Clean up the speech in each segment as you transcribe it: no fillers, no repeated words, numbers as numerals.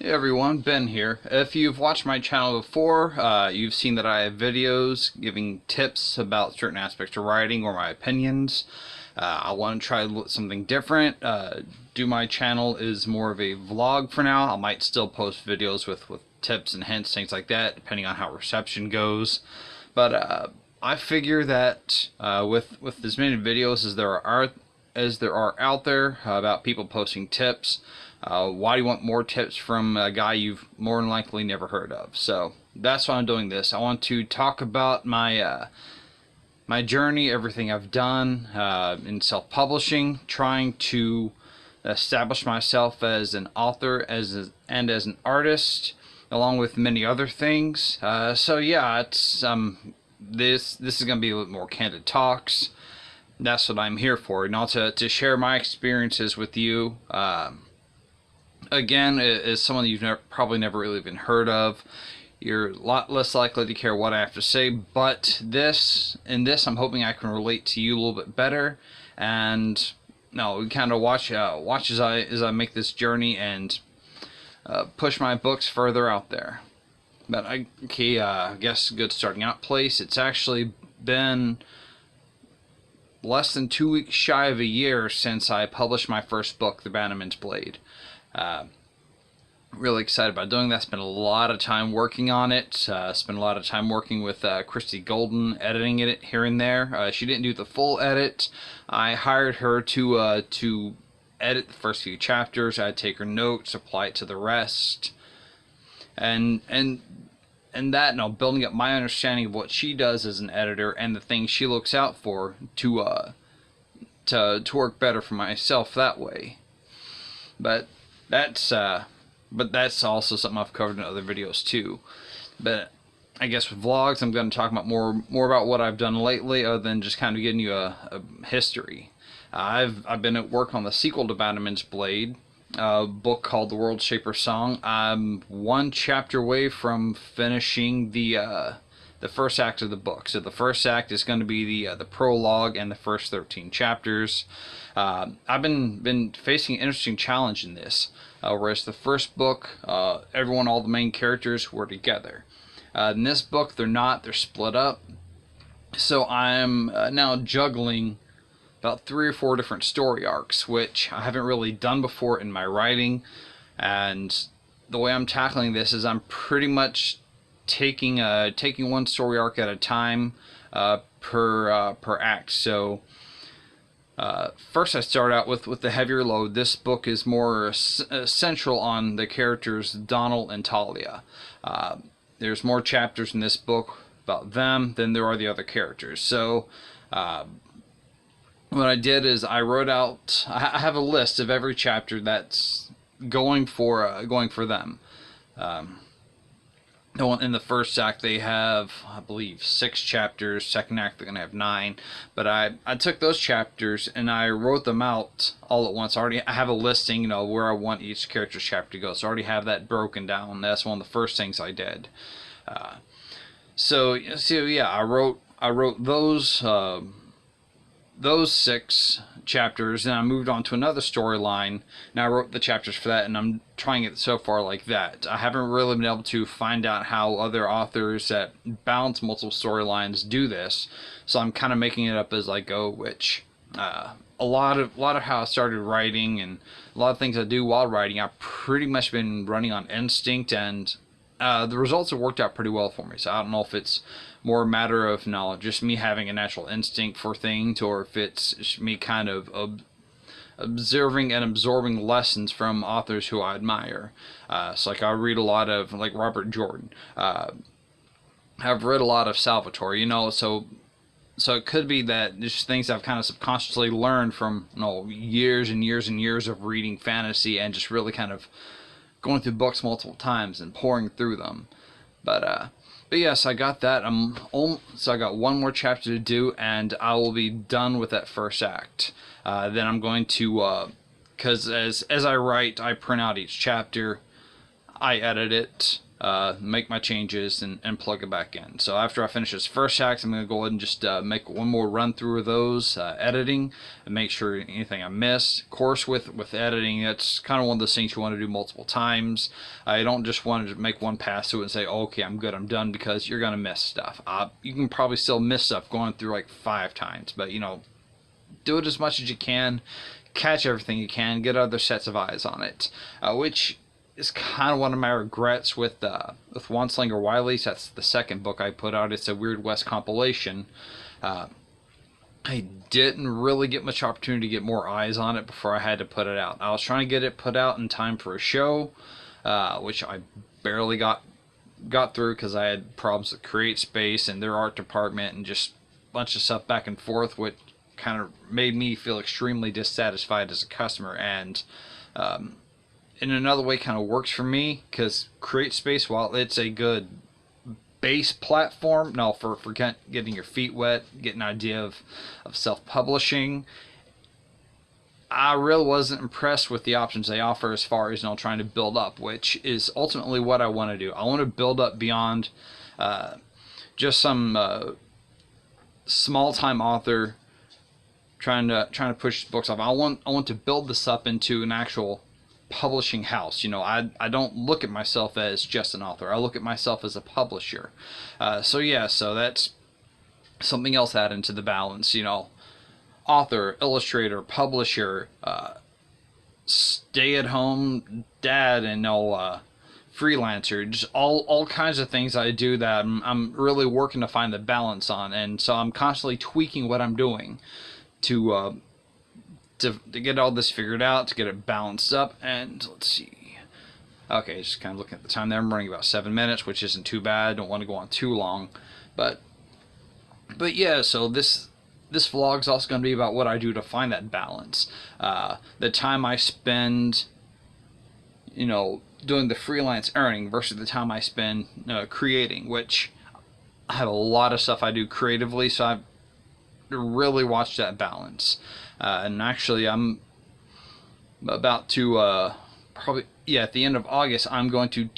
Hey everyone, Ben here. If you've watched my channel before, you've seen that I have videos giving tips about certain aspects of writing or my opinions. I want to try something different. Do my channel is more of a vlog for now. I might still post videos with tips and hints, things like that, depending on how reception goes. But I figure that with as many videos as there are out there about people posting tips, why do you want more tips from a guy you've more than likely never heard of? So that's why I'm doing this. I want to talk about my my journey, everything I've done in self-publishing, trying to establish myself as an author, and as an artist, along with many other things. So yeah, it's this is going to be a little more candid talks. That's what I'm here for, and also to share my experiences with you. Again, as someone you've probably never really even heard of, you're a lot less likely to care what I have to say. But in this, I'm hoping I can relate to you a little bit better, and no, we kind of watch as I make this journey and push my books further out there. But I guess a good starting out place. It's actually been less than 2 weeks shy of a year since I published my first book, The Bannerman's Blade. Really excited about doing that. Spent a lot of time working on it. Spent a lot of time working with Christy Golden, editing it here and there. She didn't do the full edit. I hired her to edit the first few chapters. I'd take her notes, apply it to the rest, and that, building up my understanding of what she does as an editor and the things she looks out for to work better for myself that way. But that's also something I've covered in other videos too. But I guess with vlogs, I'm going to talk about more about what I've done lately, other than just kind of giving you a history. I've been at work on the sequel to Bannerman's Blade, a book called The World Shaper Song. I'm one chapter away from finishing the first act of the book. So the first act is going to be the prologue and the first 13 chapters. I've been facing an interesting challenge in this, whereas the first book, all the main characters were together. In this book, they're not. They're split up. So I'm now juggling about 3 or 4 different story arcs, which I haven't really done before in my writing. And the way I'm tackling this is I'm pretty much taking one story arc at a time per act. So first I start out with the heavier load. This book is more central on the characters Donald and Talia. There's more chapters in this book about them than there are the other characters. So what I did is I wrote out, I have a list of every chapter that's going for them. In the first act they have, I believe, 6 chapters. Second act they're going to have 9. But I took those chapters and I wrote them out all at once. I have a listing, where I want each character's chapter to go. So I already have that broken down. That's one of the first things I did. So yeah, I wrote those 6 chapters, and I moved on to another storyline. Now I wrote the chapters for that, and I'm trying it so far like that. I haven't really been able to find out how other authors that balance multiple storylines do this, so I'm kind of making it up as I go, which a lot of how I started writing and a lot of things I do while writing, I've pretty much been running on instinct, and the results have worked out pretty well for me. So I don't know if it's more a matter of just me having a natural instinct for things, or if it's me kind of observing and absorbing lessons from authors who I admire. So like I read a lot of like Robert Jordan. I've read a lot of Salvatore, so it could be that just things I've kind of subconsciously learned from years and years and years of reading fantasy and just really kind of going through books multiple times and pouring through them. But yes, I got that. So I got one more chapter to do, and I will be done with that first act. Then I'm going to, because as I write, I print out each chapter, I edit it, make my changes, and plug it back in. So after I finish this first act, I'm going to go ahead and just make one more run through of those, editing, and make sure anything I missed. Of course, with editing, that's kind of one of those things you want to do multiple times. I don't just want to make one pass through it and say, oh, okay, I'm good, I'm done, because you're going to miss stuff. You can probably still miss stuff going through like 5 times, but do it as much as you can, catch everything you can, get other sets of eyes on it, which is kind of one of my regrets with One Slinger Wiley's. That's the second book I put out. It's a Weird West compilation. I didn't really get much opportunity to get more eyes on it before I had to put it out. I was trying to get it put out in time for a show, which I barely got through because I had problems with Create Space and their art department and just a bunch of stuff back and forth, which kind of made me feel extremely dissatisfied as a customer. And in another way, kind of works for me, because Create Space, while it's a good base platform, for getting your feet wet, getting an idea of self-publishing, I really wasn't impressed with the options they offer as far as trying to build up, which is ultimately what I want to do. I want to build up beyond just some small-time author trying to push books off. I want to build this up into an actual publishing house. I don't look at myself as just an author. I look at myself as a publisher. So that's something else added into the balance. Author, illustrator, publisher, stay-at-home dad, and freelancer. Just all kinds of things I do that I'm really working to find the balance on, and so I'm constantly tweaking what I'm doing to get all this figured out, to get it balanced up. And let's see. Okay, just kind of looking at the time there. I'm running about 7 minutes, which isn't too bad. Don't want to go on too long. But yeah, so this vlog's also going to be about what I do to find that balance. The time I spend, doing the freelance earning versus the time I spend creating, which I have a lot of stuff I do creatively, so I've really watched that balance. And actually, I'm about to probably at the end of August, I'm going to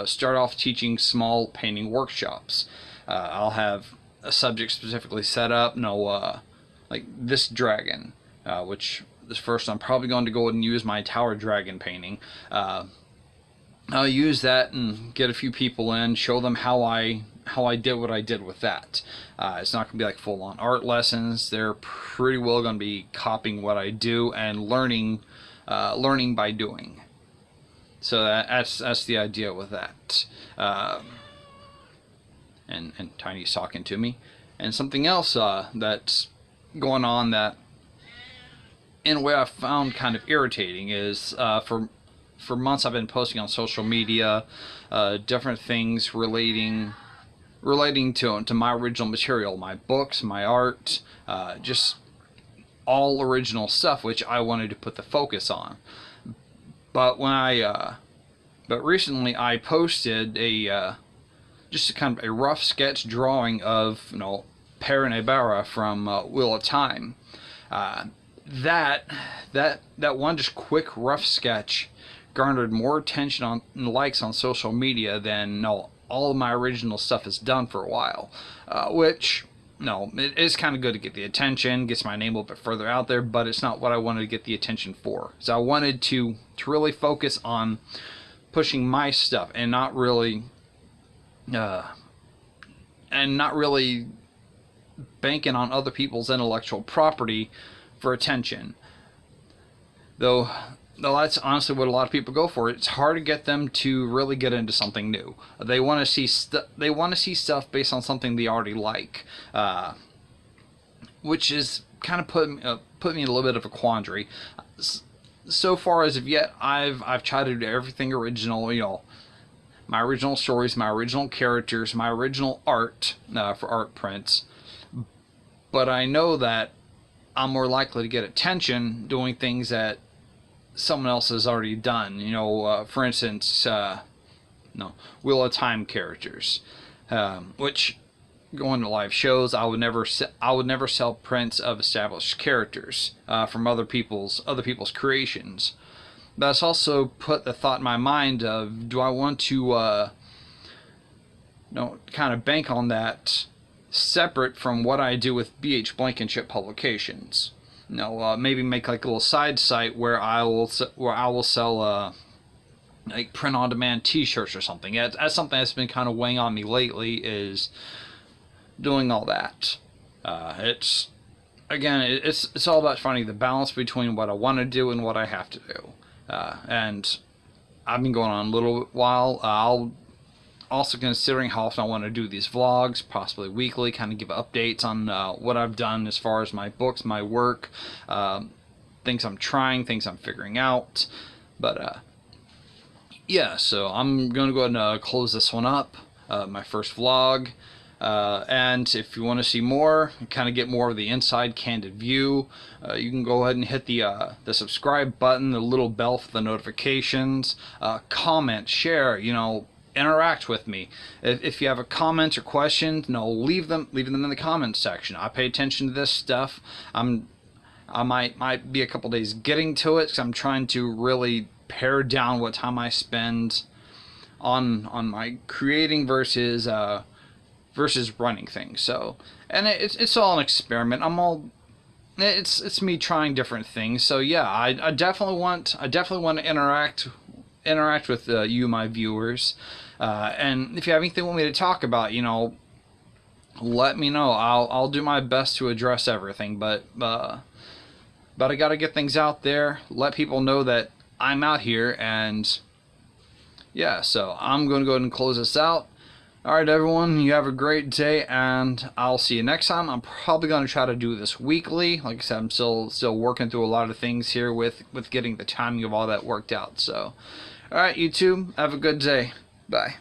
start off teaching small painting workshops. I'll have a subject specifically set up. Like this dragon, which this first I'm probably going to go ahead and use my tower dragon painting. I'll use that and get a few people in, show them how I did what I did with that. It's not going to be like full-on art lessons. They're pretty well going to be copying what I do and learning by doing. So that's the idea with that. And Tiny's talking to me. And something else that's going on that, in a way, I found kind of irritating is for months I've been posting on social media different things relating to my original material, my books, my art, just all original stuff, which I wanted to put the focus on. But recently I posted just kind of a rough sketch drawing of Perrin Ibarra from Wheel of Time. That one just quick rough sketch garnered more attention and likes on social media than all of my original stuff has done for a while, which it is kind of good to get the attention, gets my name a little bit further out there, but it's not what I wanted to get the attention for. So I wanted to really focus on pushing my stuff and not really banking on other people's intellectual property for attention. Though that's honestly what a lot of people go for. It's hard to get them to really get into something new. They want to see stuff based on something they already like, which is kind of put me in a little bit of a quandary. So far as of yet, I've tried to do everything original. My original stories, my original characters, my original art for art prints. But I know that I'm more likely to get attention doing things that someone else has already done. For instance, Wheel of Time characters, which going to live shows, I would never sell prints of established characters from other people's creations. But it's also put the thought in my mind of, do I want to kind of bank on that separate from what I do with B.H Blankenship publications? Maybe make like a little side site where I will sell like print-on-demand T-shirts or something. That's something that's been kind of weighing on me lately, is doing all that. It's all about finding the balance between what I want to do and what I have to do. And I've been going on a little while. I'll also considering how often I want to do these vlogs, possibly weekly, kind of give updates on what I've done as far as my books, my work, things I'm trying, things I'm figuring out. But yeah, so I'm going to go ahead and close this one up, my first vlog. And if you want to see more, kind of get more of the inside candid view, you can go ahead and hit the subscribe button, the little bell for the notifications, comment, share, interact with me. If you have a comment or question, leave them in the comments section. I pay attention to this stuff. I might be a couple days getting to it, because I'm trying to really pare down what time I spend on my creating versus running things. So, and it's all an experiment. It's me trying different things. So yeah, I definitely want to interact with you, my viewers. And if you have anything you want me to talk about, let me know. I'll do my best to address everything. But I gotta get things out there, let people know that I'm out here, and yeah, so I'm going to go ahead and close this out. Alright everyone, you have a great day, and I'll see you next time. I'm probably going to try to do this weekly. Like I said, I'm still working through a lot of things here with getting the timing of all that worked out. So, alright YouTube, have a good day. Bye.